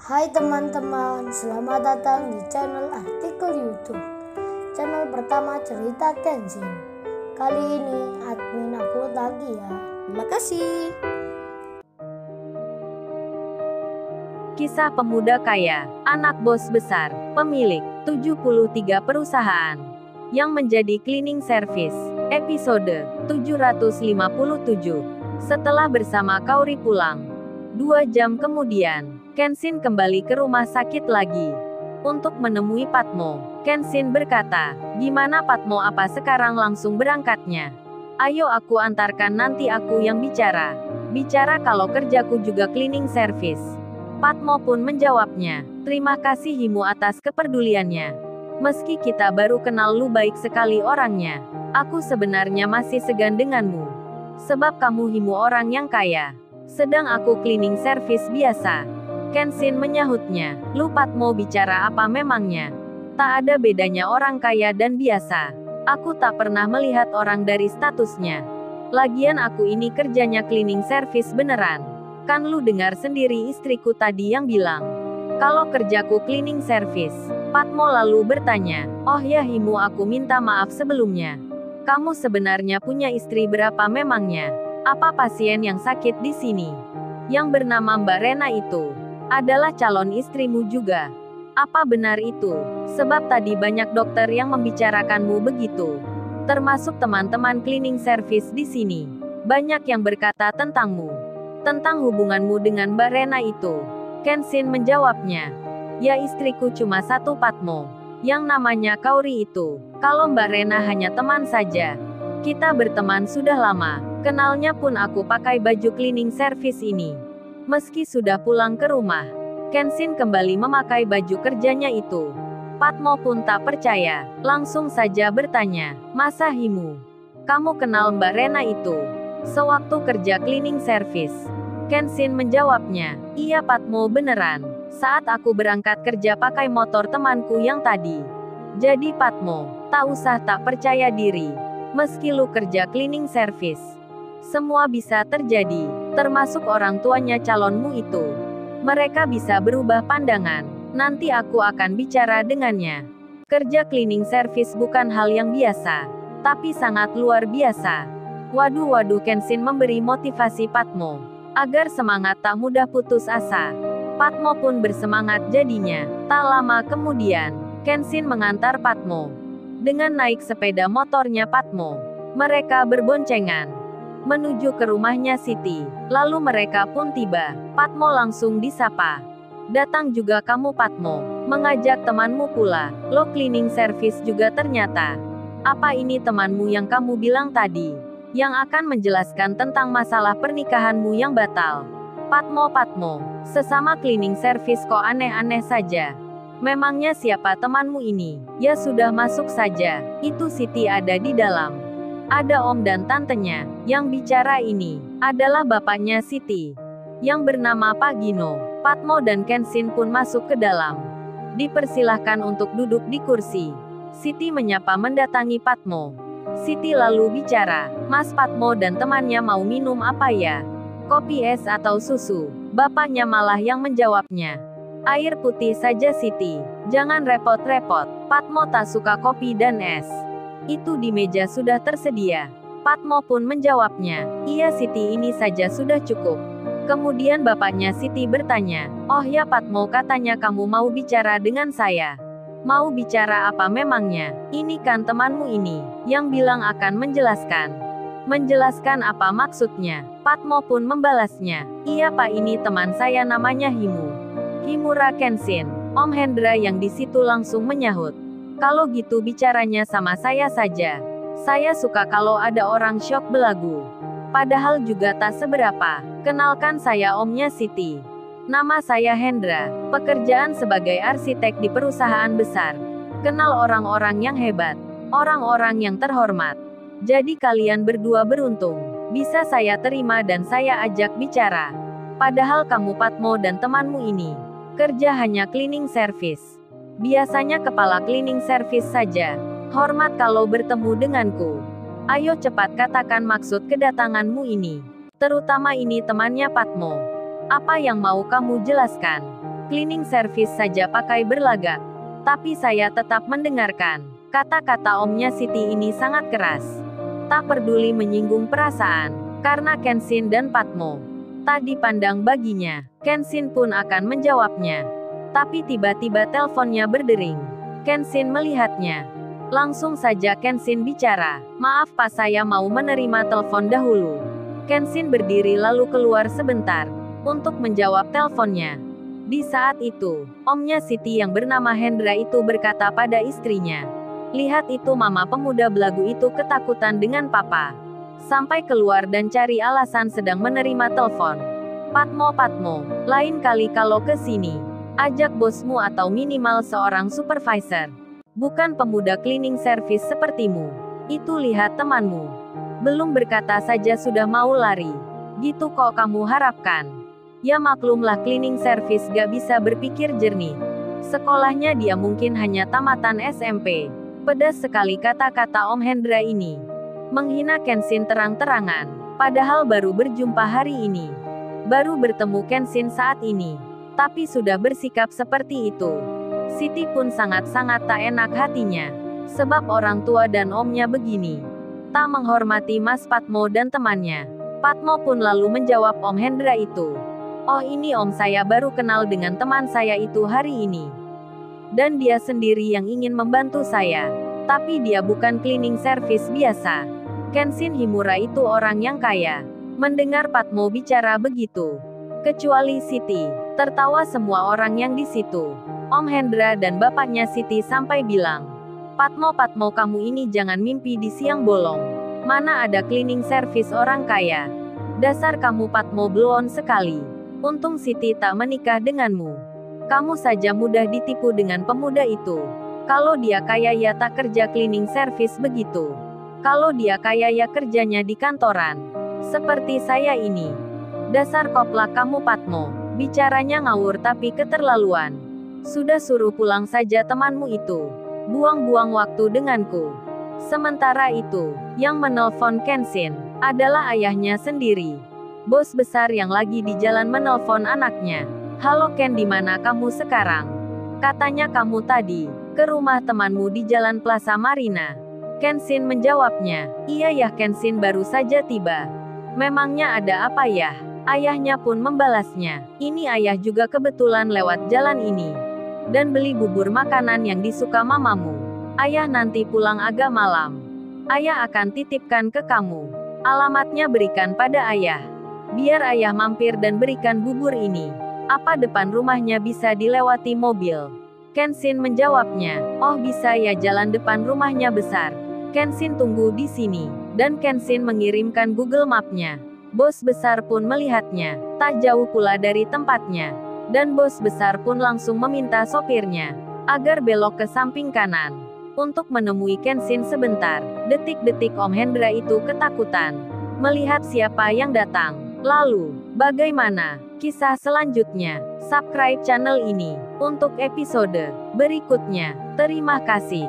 Hai teman-teman, selamat datang di channel artikel YouTube. Channel pertama cerita Kenshin. Kali ini admin upload lagi ya. Terima kasih. Kisah pemuda kaya, anak bos besar, pemilik 73 perusahaan, yang menjadi cleaning service. Episode 757. Setelah bersama Kaori pulang, 2 jam kemudian, Kenshin kembali ke rumah sakit lagi untuk menemui Patmo. Kenshin berkata, "Gimana Patmo, apa sekarang langsung berangkatnya? Ayo aku antarkan, nanti aku yang bicara. Bicara kalau kerjaku juga cleaning service." Patmo pun menjawabnya, "Terima kasih Himu atas kepeduliannya. Meski kita baru kenal, lu baik sekali orangnya. Aku sebenarnya masih segan denganmu. Sebab kamu Himu orang yang kaya. Sedang aku cleaning service biasa." Kenshin menyahutnya, "Lu Patmo bicara apa memangnya? Tak ada bedanya orang kaya dan biasa. Aku tak pernah melihat orang dari statusnya. Lagian aku ini kerjanya cleaning service beneran. Kan lu dengar sendiri istriku tadi yang bilang kalau kerjaku cleaning service." Patmo lalu bertanya, "Oh ya Himu, aku minta maaf sebelumnya. Kamu sebenarnya punya istri berapa memangnya? Apa pasien yang sakit di sini yang bernama Mbak Rena itu adalah calon istrimu juga? Apa benar itu? Sebab tadi banyak dokter yang membicarakanmu begitu. Termasuk teman-teman cleaning service di sini. Banyak yang berkata tentangmu. Tentang hubunganmu dengan Mbak Rena itu." Kenshin menjawabnya, "Ya istriku cuma satu Patmo. Yang namanya Kaori itu. Kalau Mbak Rena hanya teman saja. Kita berteman sudah lama. Kenalnya pun aku pakai baju cleaning service ini. Meski sudah pulang ke rumah." Kenshin kembali memakai baju kerjanya itu. Patmo pun tak percaya, langsung saja bertanya, "Masa Himu, kamu kenal Mbak Rena itu sewaktu kerja cleaning service?" Kenshin menjawabnya, "Iya Patmo, beneran. Saat aku berangkat kerja pakai motor temanku yang tadi." "Jadi Patmo, tak usah tak percaya diri. Meski lu kerja cleaning service, semua bisa terjadi, termasuk orang tuanya calonmu itu. Mereka bisa berubah pandangan. Nanti aku akan bicara dengannya. Kerja cleaning service bukan hal yang biasa, tapi sangat luar biasa." Waduh, Kenshin memberi motivasi Patmo agar semangat, tak mudah putus asa. Patmo pun bersemangat jadinya. Tak lama kemudian, Kenshin mengantar Patmo dengan naik sepeda motornya Patmo. Mereka berboncengan menuju ke rumahnya Siti. Lalu mereka pun tiba. Patmo langsung disapa, "Datang juga kamu Patmo? Mengajak temanmu pula. Lo cleaning service juga ternyata. Apa ini temanmu yang kamu bilang tadi, yang akan menjelaskan tentang masalah pernikahanmu yang batal?" Patmo, sesama cleaning service kok aneh-aneh saja. Memangnya siapa temanmu ini?" "Ya sudah, masuk saja. Itu Siti ada di dalam. Ada om dan tantenya." Yang bicara ini adalah bapaknya Siti, yang bernama Pak Gino. Patmo dan Kenshin pun masuk ke dalam. Dipersilahkan untuk duduk di kursi. Siti menyapa mendatangi Patmo. Siti lalu bicara, "Mas Patmo dan temannya mau minum apa ya? Kopi es atau susu?" Bapaknya malah yang menjawabnya, "Air putih saja Siti. Jangan repot-repot. Patmo tak suka kopi dan es. Itu di meja sudah tersedia." Patmo pun menjawabnya, "Iya Siti, ini saja sudah cukup." Kemudian bapaknya Siti bertanya, "Oh ya Patmo, katanya kamu mau bicara dengan saya. Mau bicara apa memangnya? Ini kan temanmu ini yang bilang akan menjelaskan." "Menjelaskan apa maksudnya?" Patmo pun membalasnya, "Iya Pak, ini teman saya namanya Himu. Himura Kenshin." Om Hendra yang di situ langsung menyahut, "Kalau gitu bicaranya sama saya saja. Saya suka kalau ada orang syok belagu. Padahal juga tak seberapa. Kenalkan, saya omnya Siti. Nama saya Hendra. Pekerjaan sebagai arsitek di perusahaan besar. Kenal orang-orang yang hebat, orang-orang yang terhormat. Jadi kalian berdua beruntung bisa saya terima dan saya ajak bicara. Padahal kamu Patmo dan temanmu ini kerja hanya cleaning service. Biasanya kepala cleaning service saja hormat kalau bertemu denganku. Ayo cepat katakan maksud kedatanganmu ini. Terutama ini temannya Patmo. Apa yang mau kamu jelaskan?" Cleaning service saja pakai berlagak. Tapi saya tetap mendengarkan. Kata-kata omnya Siti ini sangat keras. Tak peduli menyinggung perasaan. Karena Kenshin dan Patmo tak dipandang baginya, Kenshin pun akan menjawabnya. Tapi tiba-tiba teleponnya berdering. Kenshin melihatnya. Langsung saja Kenshin bicara. Maaf Pak, saya mau menerima telepon dahulu. Kenshin berdiri lalu keluar sebentar untuk menjawab teleponnya. Di saat itu, omnya Siti yang bernama Hendra itu berkata pada istrinya, "Lihat itu, mama pemuda belagu itu ketakutan dengan papa. Sampai keluar dan cari alasan sedang menerima telepon. Patmo, lain kali kalau ke sini, ajak bosmu atau minimal seorang supervisor. Bukan pemuda cleaning service sepertimu. Itu lihat temanmu. Belum berkata saja sudah mau lari. Gitu kok kamu harapkan?" Ya maklumlah, cleaning service gak bisa berpikir jernih. Sekolahnya dia mungkin hanya tamatan SMP. Pedas sekali kata-kata Om Hendra ini. Menghina Kenshin terang-terangan. Padahal baru berjumpa hari ini. Baru bertemu Kenshin saat ini. Tapi sudah bersikap seperti itu. Siti pun sangat-sangat tak enak hatinya. Sebab orang tua dan omnya begini. Tak menghormati Mas Patmo dan temannya. Patmo pun lalu menjawab Om Hendra itu. "Oh ini om, saya baru kenal dengan teman saya itu hari ini. Dan dia sendiri yang ingin membantu saya. Tapi dia bukan cleaning service biasa." Kenshin Himura itu orang yang kaya. Mendengar Patmo bicara begitu. Kecuali Siti. Tertawa semua orang yang di situ. Om Hendra dan bapaknya Siti sampai bilang, Patmo, kamu ini jangan mimpi di siang bolong. Mana ada cleaning service orang kaya. Dasar kamu Patmo bloon sekali. Untung Siti tak menikah denganmu. Kamu saja mudah ditipu dengan pemuda itu. Kalau dia kaya ya tak kerja cleaning service begitu. Kalau dia kaya ya kerjanya di kantoran. Seperti saya ini. Dasar koplak kamu Patmo. Bicaranya ngawur tapi keterlaluan. Sudah suruh pulang saja temanmu itu. Buang-buang waktu denganku. Sementara itu, yang menelpon Kenshin adalah ayahnya sendiri. Bos besar yang lagi di jalan menelpon anaknya. "Halo Ken, di mana kamu sekarang? Katanya kamu tadi ke rumah temanmu di Jalan Plaza Marina." Kenshin menjawabnya, "Iya ya, Kenshin baru saja tiba." "Memangnya ada apa ya?" Ayahnya pun membalasnya, "Ini ayah juga kebetulan lewat jalan ini. Dan beli bubur makanan yang disuka mamamu. Ayah nanti pulang agak malam. Ayah akan titipkan ke kamu. Alamatnya berikan pada ayah. Biar ayah mampir dan berikan bubur ini. Apa depan rumahnya bisa dilewati mobil?" Kenshin menjawabnya, "Oh bisa ya, jalan depan rumahnya besar." Kenshin tunggu di sini. Dan Kenshin mengirimkan Google Map-nya. Bos besar pun melihatnya. Tak jauh pula dari tempatnya. Dan bos besar pun langsung meminta sopirnya agar belok ke samping kanan. Untuk menemui Kenshin sebentar. Detik-detik Om Hendra itu ketakutan. Melihat siapa yang datang. Lalu, bagaimana kisah selanjutnya? Subscribe channel ini untuk episode berikutnya. Terima kasih.